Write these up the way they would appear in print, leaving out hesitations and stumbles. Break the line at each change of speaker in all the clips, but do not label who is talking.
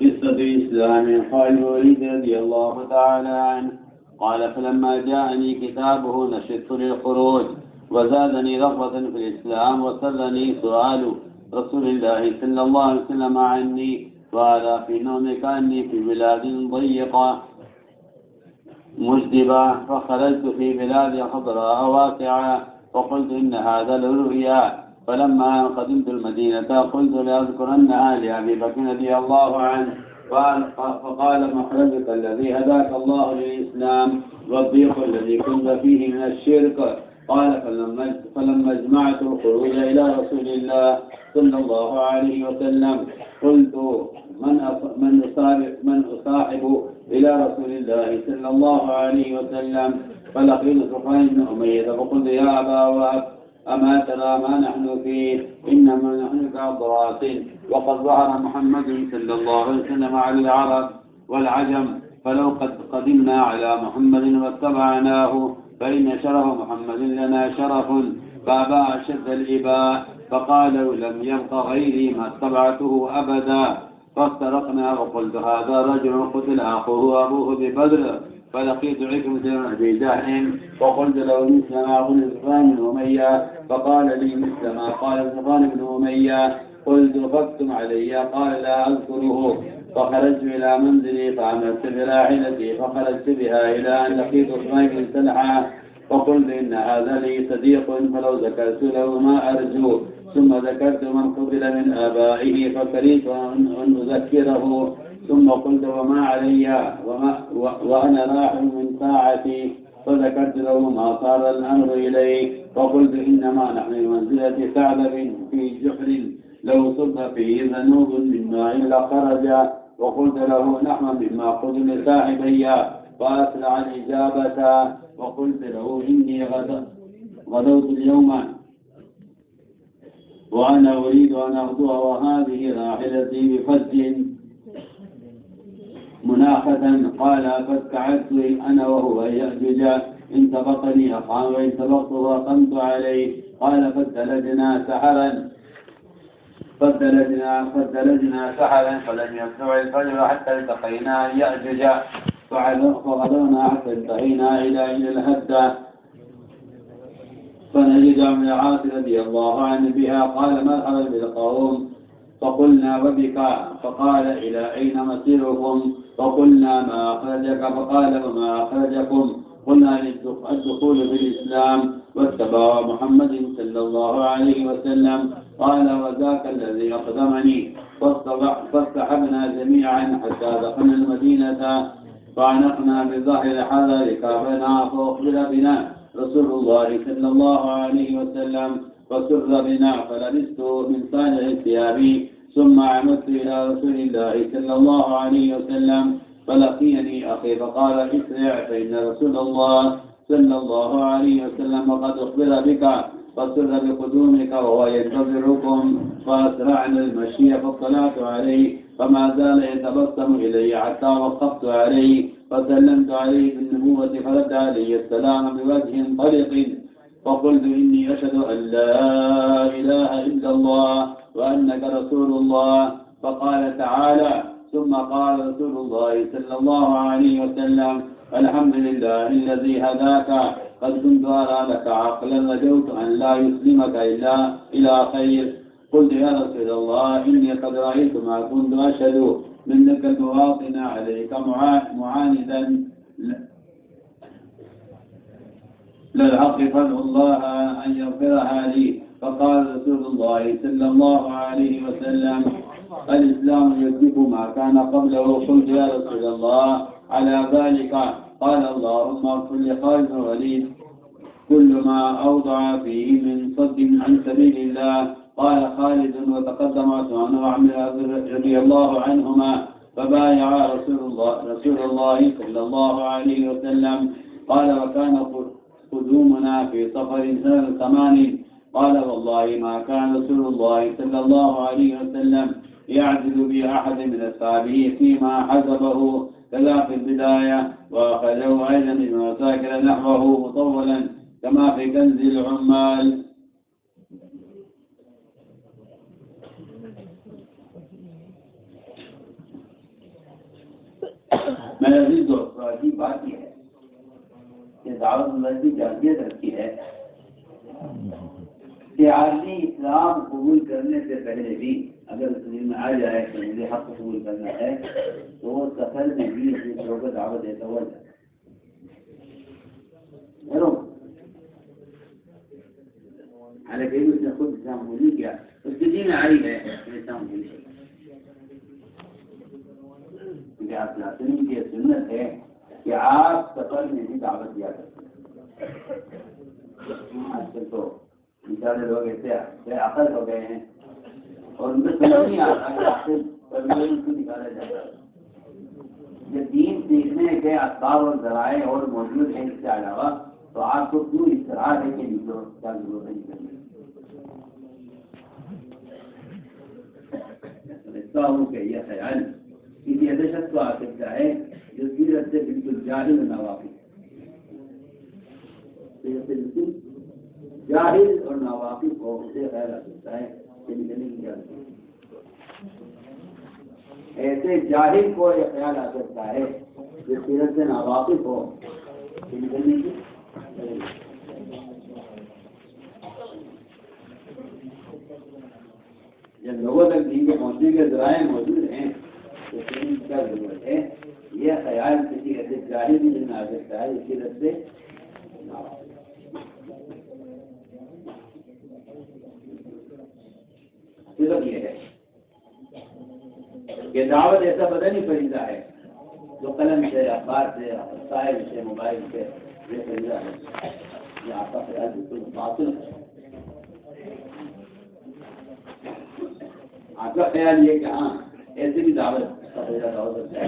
قصة إسلام خالد الوليد رضي الله تعالى عنه قال: فلما جاءني كتابه نشدت للخروج، وزادني رغبة في الإسلام، وسرني سؤال رسول الله صلى الله عليه وسلم عني، وهذا في نوم كأني في بلاد ضيقة مجدبة، فخرجت في بلاد خضراء واسعة، فقلت إن هذا لرؤيا. فلما قدمت المدينة قلت لأذكرنها لأبي بكر رضي الله عنه، فقال: مخرجك الذي هداك الله للإسلام، والضيق الذي كنت فيه من الشرك. قال: فلما اجمعت الخروج إلى رسول الله صلى الله عليه وسلم قلت: من أصاحب إلى رسول الله صلى الله عليه وسلم؟ فلقيت سفيان بن أمية فقلت: يا أبا وهب، أما ترى ما نحن فيه؟ إنما نحن كأضراس، وقد ظهر محمد صلى الله عليه وسلم على العرب والعجم، فلو قد قدمنا على محمد واتبعناه فإن شرف محمد لنا شرف. فأبى أشد الإباء، فقال: لم يبق غيري ما اتبعته أبدا. فافترقنا، وقلت: هذا رجل قتل أخوه وأبوه ببدر. فلقيت عكرمة بن أبي جهل وقلت له مثل ما قلت سفيان بن أمية، فقال لي مثل ما قال سفيان بن أمية. قلت: فاكتم علي. قال: لا أذكره. فخرجت إلى منزلي فعملت براحلتي، فخرجت بها إلى أن لقيت سفيان بن سلحة، فقلت: إن هذا لي صديق، فلو ذكرت له ما أرجو. ثم ذكرت من قتل من آبائه فكرهت أن أذكره. ثم قلت: وما علي وأنا راح من ساعتي، فذكرت له ما صار الأمر إليه، فقلت: إنما نحن بمنزلة ثعلب في جحر لو صب فيه ذنوب من ماء لخرج. وقلت له: نحن مما قتل صاحبي، فأسرع الإجابة. وقلت له: إني غدوت اليوم وأنا أريد أن أغدو، وهذه راحلتي بفج مناخة. قال: فاتعدت أنا وهو يأجج، إن سبقني أقام، وإن سبقته أقمت عليه. قال: فدلجنا سحرا فلم يطلع الفجر حتى التقينا يأجج، فغدونا حتى انتهينا إلى الهدى، فنجد عن العاص رضي الله عنه بها. قال: مرحبا بالقوم. فقلنا: وبك؟ فقال: إلى أين مصيركم؟ فقلنا: ما أخرجك؟ فقال: وما أخرجكم؟ قلنا: الدخول في الإسلام واتباع محمد صلى الله عليه وسلم. قال: وذاك الذي أقدمني. فاصطحبنا جميعا حتى دخلنا المدينة، فعنقنا بظهر الحذر ركابنا، فأخبر بنا رسول الله صلى الله عليه وسلم، فسر بنا، فلبست من صالح ثيابي، ثم عمدت إلى رسول الله صلى الله عليه وسلم، فلقيني أخي فقال: اسرع، فإن رسول الله صلى الله عليه وسلم قد أخبر بك، فسر بقدومك وهو ينتظركم. فأسرعنا المشي، فاطلعت عليه فما زال يتبسم إلي حتى وقفت عليه، فسلمت عليه بالنبوة، فرد علي السلام بوجه طلق، فقلت: إني أشهد أن لا إله إلا الله وأنك رسول الله. فقال: تعالى. ثم قال رسول الله صلى الله عليه وسلم: الحمد لله الذي هداك، قد كنت أرى لك عقلا، رجوت أن لا يسلمك إلا إلى خير. قلت: يا رسول الله، إني قد رأيت ما كنت أشهد منك المواطن عليك معاندا للحق، فادعو الله أن يغفرها لي. فقال رسول الله صلى الله عليه وسلم: الإسلام يكذب ما كان قبله. قلت: يا رسول الله، على ذلك؟ قال: اللهم اغفر لخالد بن الوليد كل ما أوضع فيه من صد عن سبيل الله. قال خالد: وتقدم عثمان وعمر رضي الله عنهما، فبايع رسول الله صلى الله عليه وسلم. قال: وكان قدومنا في سفر سنة 8. قال: والله ما كان رسول الله صلى الله عليه وسلم يعدل بأحد من أصحابه فيما حسبه، كذا في البداية، وأخذه أيضا ابن عساكر نحوه مطولا كما في كنز العمال. میرے عزیز دوستو، عجیب بات یہ ہے کہ دعوت اللہ کی جازیت رکھی ہے کہ آدمی اسلام قبول کرنے سے پہلے بھی اگر اس میں آ جائے کہ مجھے حق قبول کرنا ہے تو وہ سفر میں بھی دوسروں کو دعوت دیتا ہوا جائے. حالانکہ اس نے خود اسلام قبول نہیں کیا، اس کی دین میں آئی ہے اسلام قبول کیا. کیونکہ آپ جانتے ہیں کہ یہ سنت ہے کہ آپ سفر میں بھی دعوت دیا کرتے ہیں. آج کل تو بیچارے لوگ ایسے عقل ہو گئے ہیں اور ان کو سمجھ نہیں آتا کہ آخر پرورش کو نکالا جاتا ہے. یہ دین سیکھنے کے اسباب اور ذرائع اور موجود ہیں، اس کے علاوہ تو آپ کو کیوں اس طرح ہے کہ نکلو، کیا ضرورت ہے نکلنے. سمجھتا ہوں کہ یہ خیال کسی ایسے شخص کو آ سکتا ہے جو سیرت سے بالکل جاہل اور ناواقف، سیرت سے بالکل جاہل اور ناواقف ہو، اسے خیال آ سکتا ہے کہ نکلنے کی کیا ضرورت. ایسے جاہل کو یہ خیال آ سکتا ہے جو سیرت سے ناواقف ہو کہ نکلنے کی. جب لوگوں تک دین کے پہنچنے کے ذرائع موجود ہیں تو دین کی کیا ضرورت ہے. یہ خیال کسی ایسے جاہل بھی نہیں آ سکتا ہے اسی طرح سے. صرف یہ ہے کہ دعوت ایسا بدنی فریضہ ہے جو قلم سے، اخبار سے، وسائل سے، موبائل سے یہ فریضہ ہے. یہ آپ کا خیال بالکل باطل ہے. آپ کا خیال یہ کہ ہاں ایسے بھی دعوت کا فریضہ ہو سکتا ہے.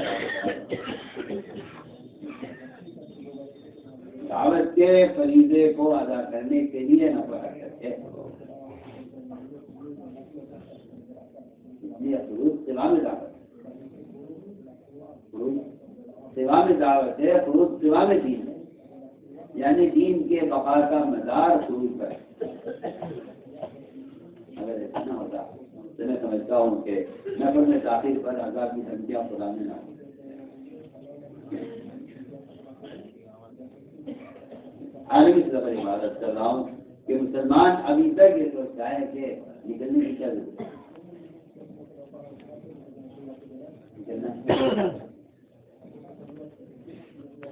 دعوت کے فریضے کو ادا کرنے کے لیے نہ پڑھا کرتے سوا میں دعوت، سوا میں دعوت ہے، خروج سوا میں دین ہے. یعنی دین کے بقا کا مدار خروج پر ہے. اگر ایسا نہ ہوتا تو میں سمجھتا ہوں کہ نفر میں تاخیر پر عذاب کی دھمکیاں خدا میں نہ ہو. عالمی سطح پر عبادت کر رہا ہوں کہ مسلمان ابھی تک یہ سوچتا ہے کہ نکلنے کی کیا ضرورت ہے.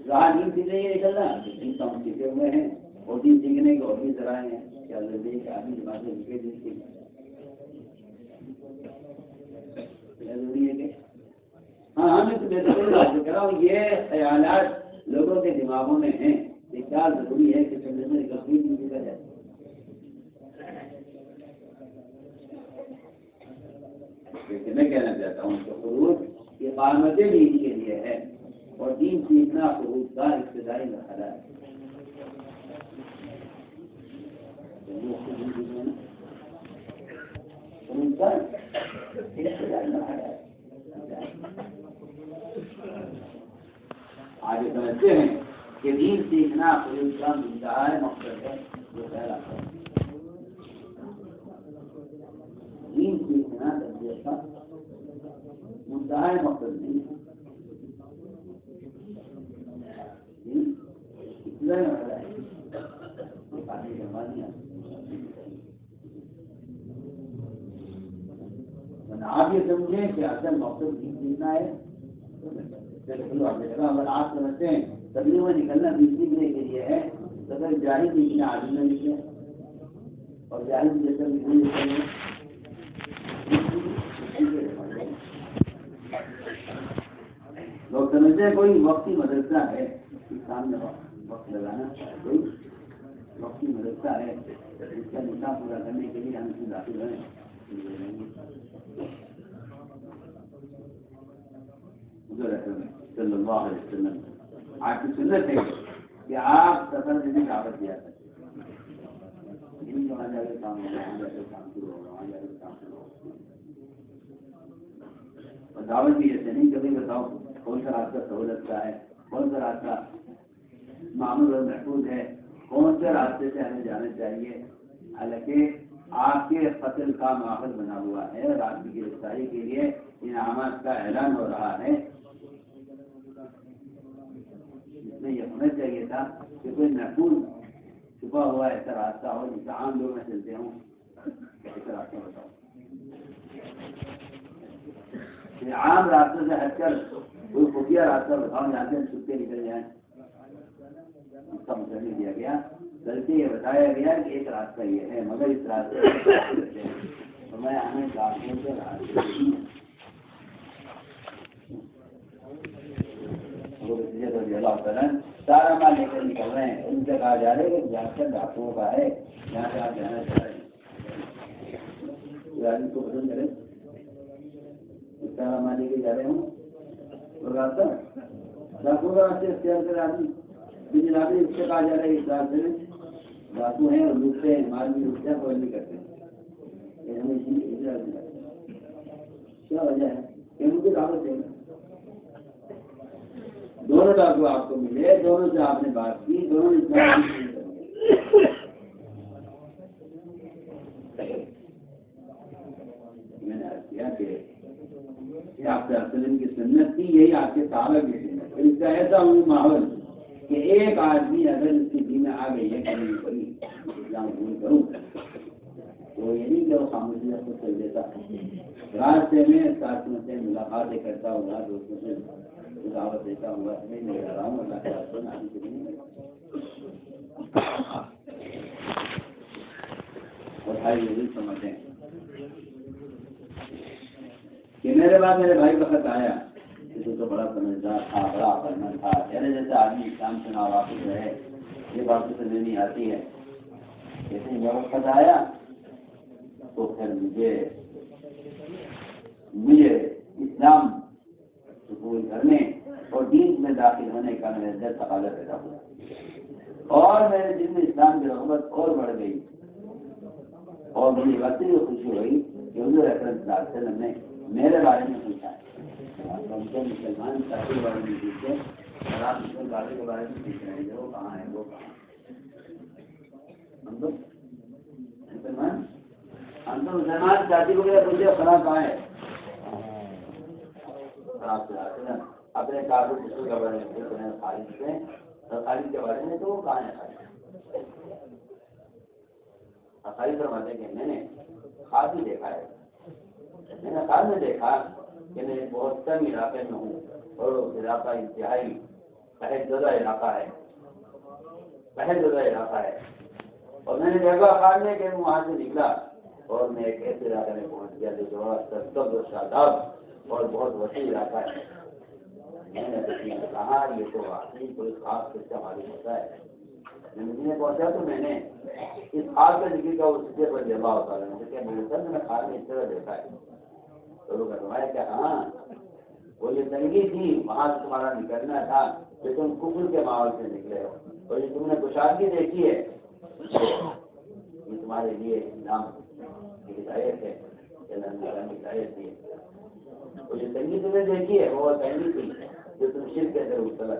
رہا دین سیکھنے یہ نکلنا دین تو ہم سیکھے ہوئے ہیں اور دین سیکھنے کے اور بھی ذرائع ہیں. کیا ضروری ہے کہ آدمی جماعت میں سیکھے دین سیکھے؟ کیا ضروری ہے کہ ہاں میں تو بہتر بات کر رہا ہوں. یہ خیالات لوگوں کے دماغوں میں ہیں کہ کیا ضروری ہے کہ سمجھنے کا کوئی نہیں سیکھا جائے. لیکن میں کہنا چاہتا ہوں کہ خروج یہ قامت دین کے لیے ہے اور دین سیکھنا خروج کا ابتدائی مرحلہ ہے. خروج کا ابتدائی مرحلہ ہے. آج سمجھتے ہیں کہ دین سیکھنا خروج کا منتہا مقصد ہے. جو پہلا دین سیکھنا تربیت کا منتہا مقصد نہیں ہے. آپ یہ سمجھیں کہ اصل مقصد دین سیکھنا ہے. اگر آپ سمجھتے ہیں تبلیغ میں نکلنا دین سیکھنے کے لیے ہے تو اگر جاہل سیکھنا عالم نہ نکلے اور جاہل جیسا نکلے لوگ سمجھتے ہیں کوئی وقتی مدرسہ ہے سامنے وقت لگانا، کوئی وقتی مدرسہ ہے اس کا نصاب پورا کرنے کے لیے ہم اس میں داخل ہیں. صلی اللہ علیہ وسلم آپ کی سنت ہے کہ آپ سفر میں بھی دعوت دیا کرتے ہیں. وہاں جا کر کام ہوگا، وہاں جا کر کام شروع ہوگا، وہاں جا کر کام شروع ہوگا. اور دعوت بھی ایسے نہیں کبھی بتاؤ کون سا راستہ سہولت کا ہے، کون سا راستہ معمول اور محفوظ ہے، کون سے راستے سے ہمیں جانا چاہیے. حالانکہ آپ کے قتل کا ماحول بنا ہوا ہے اور آپ کی گرفتاری کے لیے انعامات کا اعلان ہو رہا ہے. تھا کہ کوئی محفوظ چھپا ہوا ایسا راستہ ہو جس سے عام لوگ میں چلتے ہوں، ایسا راستہ بتاؤ. عام راستوں سے ہٹ کر کوئی خفیہ راستہ بتاؤ جہاں سے ہم چھپ کے نکل جائیں. اس کا مطلب نہیں دیا گیا، بلکہ یہ بتایا گیا کہ ایک راستہ یہ ہے، مگر اس راستے تو میں ہمیں کافیوں کے راستے سارا مال لے کر نکل رہے ہیں. ان سے کہا جا رہا ہے کہ جہاں سے ڈاکوؤں کا ہے جہاں سے آپ جانا چاہ رہے ہیں آدمی کو پسند کرے سارا مال لے کے جا رہے ہوں اور راستہ ڈاکوؤں کا راستے اختیار کرے آدمی. لیکن آدمی اس سے کہا جا رہا ہے اس راستے میں ڈاکو ہیں اور لوٹتے ہیں، مال بھی لوٹتے ہیں، کوئی نہیں کرتے. کیا وجہ ہے کہ ان کی دعوت ہے. دونوں ڈاکو آپ کو ملے، دونوں سے آپ نے بات کی، دونوں اسلام میں نے عرض کیا کہ آپ کے وسلم کی سنت تھی، یہی آپ کے صحابہ کی سنت. اس کا ایسا ماحول کہ ایک آدمی اگر اس کی دین میں آ گئی ہے کبھی کبھی اسلام قبول کروں تو یہ نہیں کہ وہ خاموشی کو چل دیتا. راستے میں ساتھیوں سے ملاقاتیں کرتا ہوا، دوستوں سے دعوت دیتا ہوا میں لے رہا ہوں. اللہ کے راستے میں آنے کے لیے اور بھائی یہ بھی سمجھیں کہ میرے بعد میرے بھائی کا خط آیا، اسے تو بڑا سمجھدار تھا، بڑا عقلمند تھا. میرے جیسے آدمی اسلام سے ناواقف رہے، یہ بات تو سمجھ نہیں آتی ہے. لیکن جب خط آیا تو پھر مجھے اسلام قبول کرنے اور دین میں داخل ہونے کا میرے اندر تقاضا پیدا ہوا اور میرے دل میں اسلام کی رغبت اور بڑھ گئی. اور مجھے وقت یہ خوشی ہوئی کہ حضور اکرم صلی اللہ علیہ وسلم نے میرے بارے میں پوچھا ہے. مسلمان ساتھی کے بارے میں پوچھتے اور آپ مسلم والے کے بارے میں پوچھ رہے ہیں وہ کہاں ہے وہ کہاں. ہم تو مسلمان ساتھی کو پوچھے خلا کہاں ہے. اپنے کافی کے بارے میں پوچھ رہے ہیں خالد سے، اور خالد کے بارے میں تو وہ کہاں ہے خالد. خالد فرماتے کہ میں نے خواب بھی دیکھا ہے. میں نے خواب میں دیکھا کہ میں بہت کم علاقے میں ہوں اور وہ علاقہ انتہائی قحط زدہ علاقہ ہے، قحط زدہ علاقہ ہے. اور میں نے دیکھا خواب میں کہ وہاں سے نکلا اور میں ایک ایسے علاقے میں پہنچ گیا جو سرسبز اور شاداب اور بہت وسیع علاقہ ہے. میں نے کہا یہ تو واقعی کوئی خاص قصہ معلوم ہوتا ہے. میں پہنچا تو میں نے اس خواب کا ذکر کا اس سے پر جمع ہوتا ہے میں نے خواب میں اس طرح دیکھا ہے. تو وہ کروایا کہ ہاں وہ یہ تنگی تھی وہاں سے تمہارا نکلنا تھا کہ تم کفر کے ماحول سے نکلے ہو اور یہ تم نے کشادگی دیکھی ہے یہ تمہارے لیے اسلام کی ہدایت ہے. ہدایت دی اور یہ تنگی تم نے دیکھی ہے وہ تنگی تھی جو تم شرک کے اندر مبتلا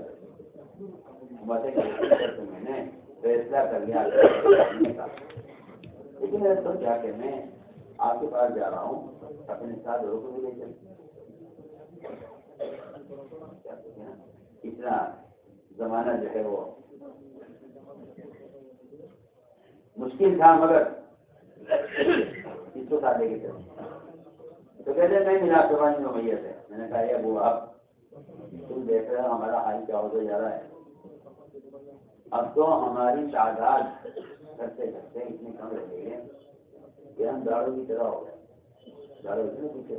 تو میں نے فیصلہ کر لیا. لیکن تو کیا کہ میں آپ کے پاس جا رہا ہوں اپنے ساتھ لوگوں کو بھی لے چل. اتنا زمانہ جو ہے وہ مشکل تھا مگر اس کو ساتھ لے کے چل. تو کہتے ہیں نہیں ملا قربانی میں میت ہے. میں نے کہا یہ وہ اب تم دیکھ رہے ہو ہمارا حال کیا ہوتا جا رہا ہے. اب تو ہماری تعداد کرتے کرتے اتنی کم رہ گئی ہے کہ ہم داڑوں کی طرح ہو گئے. داڑوں اتنے پیچھے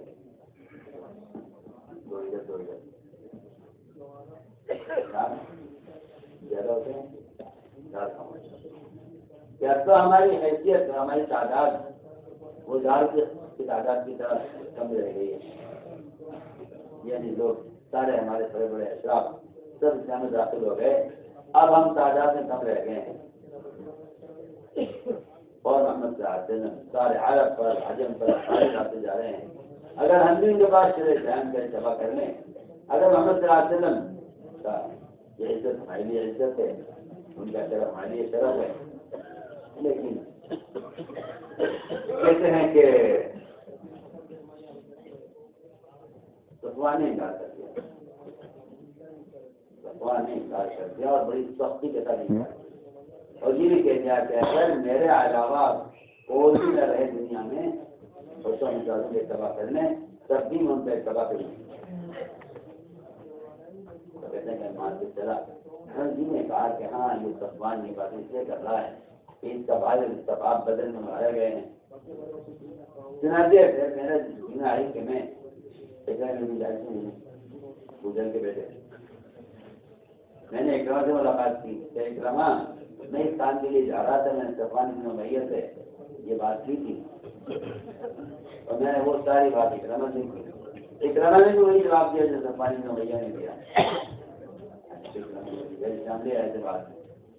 دو ادھر زیادہ ہوتے ہیں دار کم ہوتے ہیں. کہ اب تو ہماری حیثیت ہماری تعداد وہ دار کی تعداد کی طرح کم رہ گئی ہے. یعنی لوگ سارے ہمارے بڑے بڑے اشراف سب اسلام میں داخل ہو گئے. اب ہم تعداد میں کم رہ گئے ہیں اور محمد صلی اللہ علیہ وسلم سارے عرب پر عجم پر سارے آتے جا رہے ہیں. اگر ہم بھی ان کے پاس چلے جان کر جمع کر لیں اگر محمد صلی اللہ علیہ وسلم کا یہ عزت ہمارے لیے عزت ہے ان کا شرف ہمارے لیے شرف ہے. لیکن کہتے ہیں کہ نہیں ڈال سکتے وہاں نے انکار کر دیا اور بڑی سختی کے ساتھ انکار کیا، اور یہ بھی کہہ دیا کہ اگر میرے علاوہ کوئی بھی نہ رہے دنیا میں اور تو نکالوں گے اتباع کرنے، تب بھی میں ان پہ اتباع کروں گی۔ تو کہتے ہیں کہ مان سے چلا، جی نے کہا کہ ہاں یہ صفوان یہ بات اس لیے کر رہا ہے کہ اس کا بھائی استفاد بدل میں مارے گئے ہیں۔ چنانچہ پھر میرے دن آئی کہ میں گزر کے بیٹھے، میں نے اکرما سے ملاقات کی کہ اکرما میں اس کام کے لیے جا رہا تھا، میں نے صفوان بن امیہ سے یہ بات کی تھی اور میں نے وہ ساری بات اکرما سے کی۔ اکرما نے بھی وہی جواب دیا جو صفوان بن امیہ نے دیا۔ ایسے بات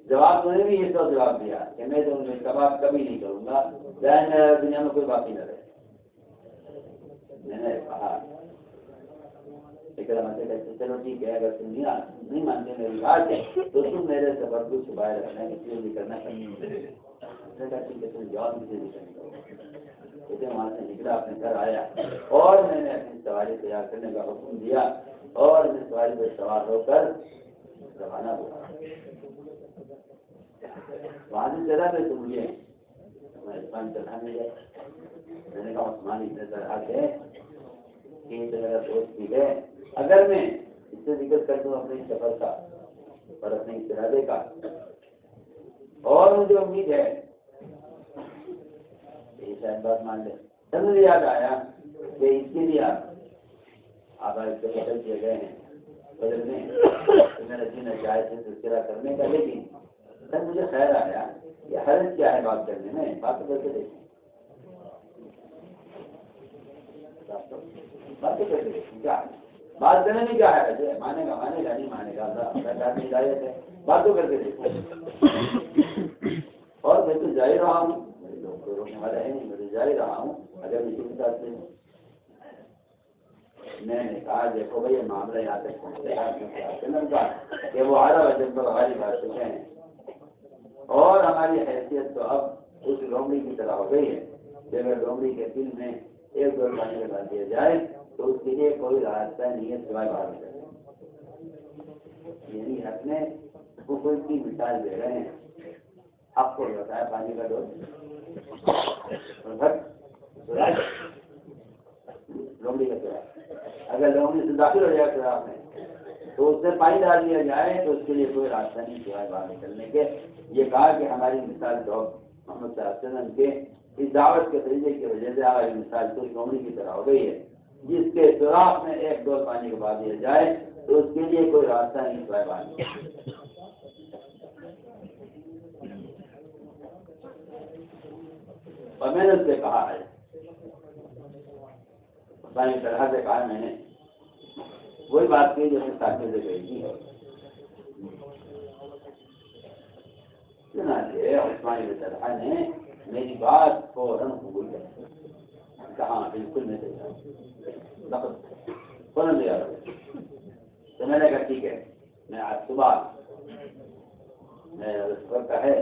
جواب تو نے بھی یہ سب جواب دیا کہ میں تو ان کباب کبھی نہیں کروں گا، چاہے دنیا میں کوئی باقی نہ رہے۔ میں نے کہا چلو ٹھیک ہے، اگر تم نہیں مانتے میری بات تو تم میرے سفر کو چھپائے رکھنا ہے، کسی بھی کرنا ٹھیک ہے، تم جواب کسی بھی کرنے وہاں سے نکلا، اپنے گھر آیا اور میں نے اپنی سواری تیار کرنے کا حکم دیا اور میں سواری پہ سوار ہو کر روانہ ہوا۔ وہاں سے چلا پہ تو مجھے میں عثمان چڑھانے گیا، میں نے کہا عثمان اتنے طرح کے کہ میرا دوست بھی ہے، اگر میں اس سے ذکر کر دوں اپنے سفر کا اور اپنے ارادے کا، اور مجھے امید ہے کہ شاید بات مان لے۔ تب مجھے یاد آیا کہ اس کے لیے آپ سے بدل کیے گئے ہیں، بدلنے میرا جینا چاہے تھے تذکرہ کرنے کا، لیکن تب مجھے خیال آیا کہ حرج کیا ہے بات کرنے میں، بات کر کے دیکھیں، بات کر کے دیکھیں کیا بات کرنے میں کیا ہے، مانے گا نہیں مانے گا، اللہ کی ہدایت ہے، بات تو کر کے دیکھیں۔ اور میں تو جا ہی رہا ہوں، کوئی روکنے والا ہے نہیں، میں تو جا ہی رہا ہوں، اگر میں کسی ساتھ سے میں نے کہا دیکھو بھائی یہ معاملہ یہاں تک پہنچے کہ وہ اعلیٰ وجہ پر ہماری بات چکے ہیں اور ہماری حیثیت تو اب اس لومڑی کی طرح ہو گئی ہے کہ اگر لومڑی کے دل میں ایک دور پانی لگا دیا جائے تو اس کے لیے کوئی راستہ نہیں ہے سوائے باہر نکلنے۔ یعنی اپنے حقوق کی مثال دے رہے ہیں، آپ کو بتایا پانی کا ڈوز لومڑی کا سراغ، اگر لومڑی سے داخل ہو جائے سراغ میں تو اس سے پانی ڈال دیا جائے تو اس کے لیے کوئی راستہ نہیں سوائے باہر نکلنے کے۔ یہ کہا کہ ہماری مثال تو محمد صلی اللہ علیہ وسلم کے اس دعوت کے طریقے کی وجہ سے ہماری مثال تو لومڑی کی طرح ہو گئی ہے، جس کے سوراخ میں ایک ڈول پانی کو ڈال دیا جائے تو اس کے لیے کوئی راستہ نہیں سوائے باہر نکلنے۔ اور میں نے اس سے کہا ہے طرح سے کہا، میں نے وہی بات کی جو میں ساتھی سے کہی تھی، چنانچہ عثمان بن طلحہ نے میری بات فوراً قبول کر کہا بالکل میں فوراً لیا۔ تو میں نے کہا ٹھیک ہے، میں آج صبح میرا سفر کا ہے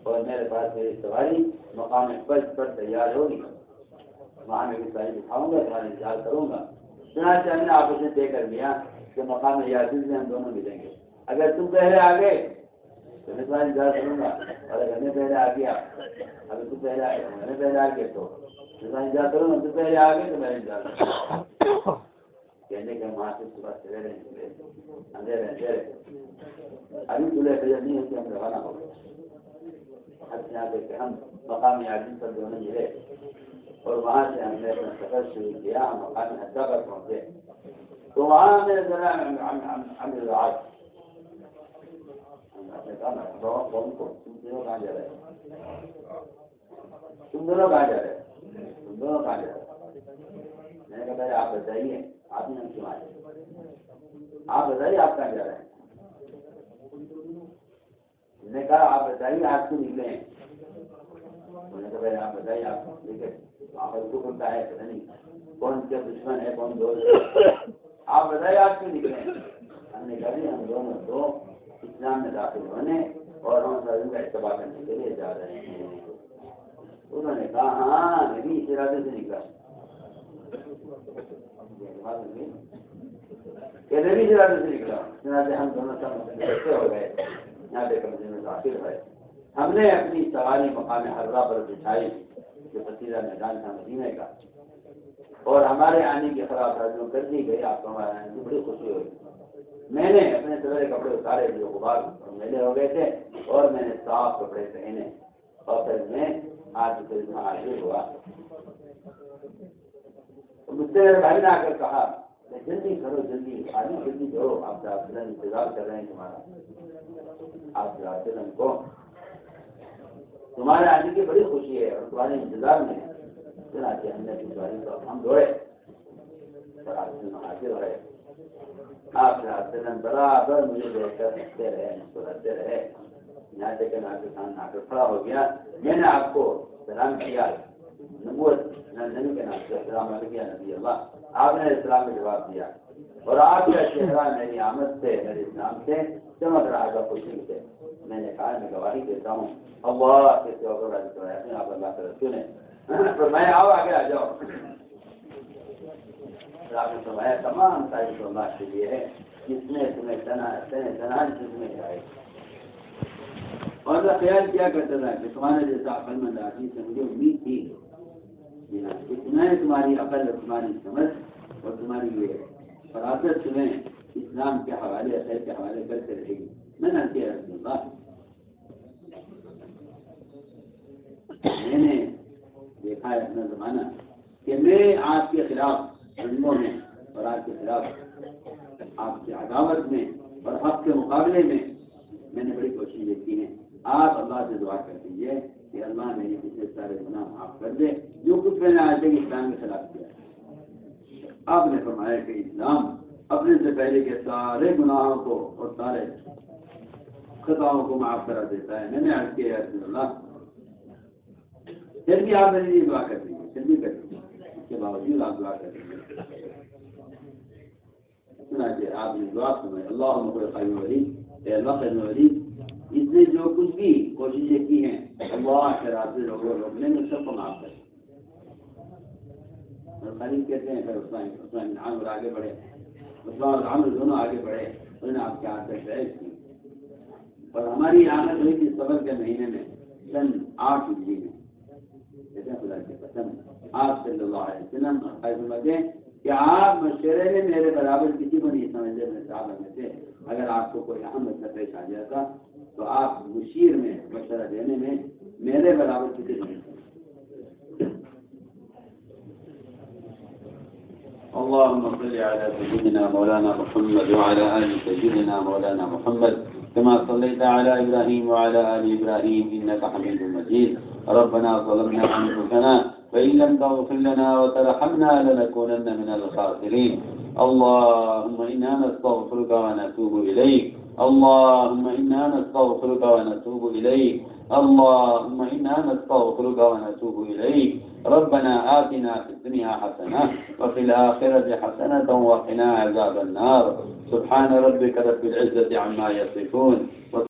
اور میرے پاس میری سواری مقام فجر پر تیار ہوگی، وہاں میں بھی سواری دکھاؤں گا، تمہارا انتظار کروں گا۔ چنانچہ ہم نے آپس میں طے کر لیا کہ مقام یاسین سے ہم دونوں ملیں گے، اگر تم پہلے آ گئے تو میں تمہارا انتظار کروں گا، اور اگر میں پہلے آ گیا، اگر تم پہلے آ گیا میں پہلے آ گیا تو میں تمہارا انتظار کروں گا، تم پہلے آ گئے تو میرا انتظار کروں گا۔ کہنے کے وہاں سے صبح سویرے اندھیرے ابھی صبح فجر نہیں ہوتی، ہم روانہ ہو گئے۔ یہاں سے کہ ہم مقام یاسین پر دونوں ملے اور وہاں سے ہم نے اپنا سفر شروع کیا، ہم مقام حجہ پر پہنچے تو وہاں ہمیں ذرا تم دونوں کہاں جا رہے تم دونوں کہاں جا رہے تم دونوں کہاں جا رہے میں نے کہا بھائی آپ بتائیے، آپ نے ہم کیوں آئے، آپ بتائیے آپ کہاں جا رہے ہیں۔ میں نے کہا آپ بتائیے آپ کیوں نکلے ہیں۔ میں نے کہا بھائی آپ بتائیے آپ ٹھیک ہے، آپ کو بولتا ہے پتہ نہیں کون سے دشمن ہے کون دوست ہے، آپ بتائیے آپ کیوں نکلے ہیں۔ ہم نے کہا ہم دونوں تو اسلام میں داخل ہونے اور ہم سب کا اتباع کرنے کے لیے جا رہے ہیں۔ انہوں نے کہا ہاں میں بھی اس ارادے سے نکلا۔ کہتے بھی جرا سے نکلا چنانچہ ہم دونوں سب اکٹھے ہو گئے، یہاں پہ کمرے میں داخل ہوئے۔ ہم نے اپنی سواری مقام حضرہ پر بچھائی جو پسیدہ میدان تھا مدینے کا، اور ہمارے آنے کی خراب حاضر کر دی گئی۔ آپ کو ہمارے آنے کی بڑی خوشی ہوئی۔ میں نے اپنے سویرے کپڑے اتارے جو غبار میلے ہو گئے تھے، اور میں نے صاف کپڑے پہنے، اور پھر میں آج سے حاضر ہوا۔ مجھ سے میرے بھائی نے آ کر کہا جلدی کرو، جلدی آدمی جلدی کرو، آپ انتظار کر رہے ہیں تمہارا، آپ کو تمہارے آنے کی بڑی خوشی ہے اور تمہارے انتظار میں ہے۔ چنانچہ ہم نے اپنی سواری کو ہم دوڑے اور آپ سے حاضر ہوئے۔ آپ برابر مجھے دیکھ کر ہنستے رہے، مسکراتے رہے، یہاں تک کہ میں آپ کے سامنے آ کر کھڑا ہو گیا۔ میں نے آپ کو سلام کیا، نبوت نبی کے نام سے السلام علیکم نبی اللہ، آپ نے اسلام کا جواب دیا، اور آپ کا چہرہ میری آمد سے، میرے اسلام سے چمک رہا تھا، خوشی سے۔ میں نے کہا میں گواہی دیتا ہوں اللہ کے سوا کو راضی کرایا، آپ اللہ کے رسول ہیں، فرمایا آؤ آگے آ جاؤ۔ آپ نے فرمایا تمام تعریف اللہ کے لیے ہے جس نے تمہیں تنہا جس میں آئے۔ اور میں خیال کیا کرتا تھا کہ تمہارے جیسا عقل مند آدمی سے مجھے امید تھی کہ تمہیں تمہاری عقل اور تمہاری سمجھ اور تمہاری یہ فراست تمہیں اسلام کے حوالے خیر کے حوالے کرتے رہے گی۔ میں نے کیا رسول اللہ، میں نے دیکھا ہے اپنا زمانہ کہ میں آپ کے خلاف ظلموں میں اور آپ کے خلاف آپ کی عداوت میں اور حق کے مقابلے میں نے بڑی کوششیں کی ہیں۔ آپ اللہ سے دعا کر دیجیے کہ اللہ میرے پچھلے سارے گناہ معاف کر دے جو کچھ میں نے آج تک اسلام کے خلاف کیا ہے۔ آپ نے فرمایا کہ اسلام اپنے سے پہلے کے سارے گناہوں کو اور سارے خطاؤں کو معاف کرا دیتا ہے۔ میں نے عرض کیا رسول اللہ پھر بھی آپ میرے لیے دعا کر دیجیے، پھر بھی کر دیجیے، اس کے باوجود آپ دعا کر دیجیے۔ چنانچہ آپ نے دعا فرمائی اللہم خیر ولی، اے اللہ خیر ولی، اس نے جو کچھ بھی کوششیں کی ہیں اللہ کے راستے روکنے میں سب کو معاف کرے۔ اور خلیل کہتے ہیں پھر عثمان بن عامر آگے بڑھے، عثمان اور عامر دونوں آگے بڑھے، انہوں نے آپ کے ہاتھ تک بحث کی، اور ہماری آمد ہوئی تھی صبر کے مہینے میں سن 8 ہجری میں۔ کہتے ہیں خدا کی قسم آپ صلی اللہ علیہ وسلم فرماتے ہیں کہ آپ مشورے میں میرے برابر کسی کو نہیں سمجھتے، میں صحابہ میں سے اگر آپ کو کوئی اہم مسئلہ پیش آ جاتا تو آپ مشیر میں مشورہ دینے میں میرے برابر کسی کو نہیں سمجھتے۔ اللهم صل على سيدنا مولانا محمد وعلى آل سيدنا مولانا محمد كما صليت على إبراهيم وعلى آل إبراهيم إنك حميد مجيد. ربنا ظلمنا أنفسنا فإن لم تغفر لنا وترحمنا لنكونن من الخاسرين. اللهم إنا نستغفرك ونتوب إليك، اللهم إنا نستغفرك ونتوب إليك، اللهم إنا نستغفرك ونتوب إليك. ربنا آتنا في الدنيا حسنة وفي الآخرة حسنة وقنا عذاب النار. سبحان ربك رب العزة عما يصفون.